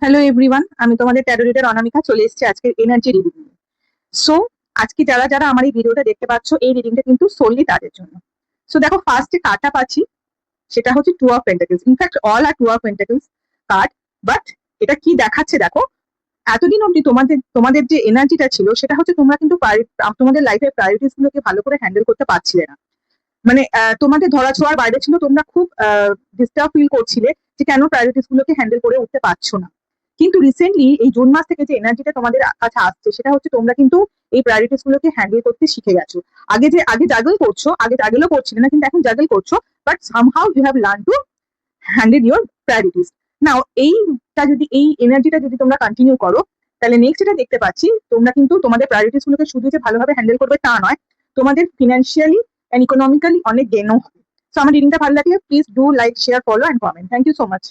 Hello everyone, আমি তোমাদের taro reader অনামিকা চলে এসেছি আজকের এনার্জি রিডিং নিয়ে। সো আজকে যারা যারা আমার এই ভিডিওটা দেখতে পাচ্ছ, এই রিডিংটা কিন্তু solely তাদের জন্য। সো দেখো, ফার্স্টে কার্ডটা পাচ্ছি, সেটা হচ্ছে two of pentacles. In fact all are two of pentacles card. But এটা কি দেখাচ্ছে দেখো, এতদিন অব্দি তোমাদের তোমাদের যে এনার্জিটা ছিল সেটা হচ্ছে তোমরা কিন্তু তোমাদের লাইফের প্রায়োরিটিস গুলোকে ভালো করে হ্যান্ডেল করতে পারছিলে না। মানে তোমাদের ধরাছোঁয়ার বাইরে ছিল, তোমরা খুব ডিস্টার্ব ফিল করছিলে যে কেন প্রায়োরিটিস গুলোকে হ্যান্ডেল করে উঠতে পারছো না। কিন্তু রিসেন্টলি এই জুন মাস থেকে যে এনার্জিটা তোমাদের কাছে আসছে, সেটা হচ্ছে তোমরা কিন্তু এই প্রায়োরিটিস গুলোকে হ্যান্ডেল করতে শিখে গেছো। আগে জাগল করছো, আগে জাগলও করছিলে না, কিন্তু এখন জাগল করছো। But somehow you have learn to handle your priorities. Now এই এনার্জিটা যদি তোমরা কন্টিনিউ করো, তাহলে নেক্সট যেটা দেখতে পাচ্ছি, তোমরা কিন্তু তোমাদের প্রায়োরিটিস গুলোকে শুধু যে ভালোভাবে হ্যান্ডেল করবে তা নয়, তোমাদের ফিনান্সিয়ালি অ্যান্ড ইকোনমিক্যালি অনেক গেনও হবে। সো আমার রিডিংটা ভালো লাগলে please do like, share, follow and comment. Thank you so much.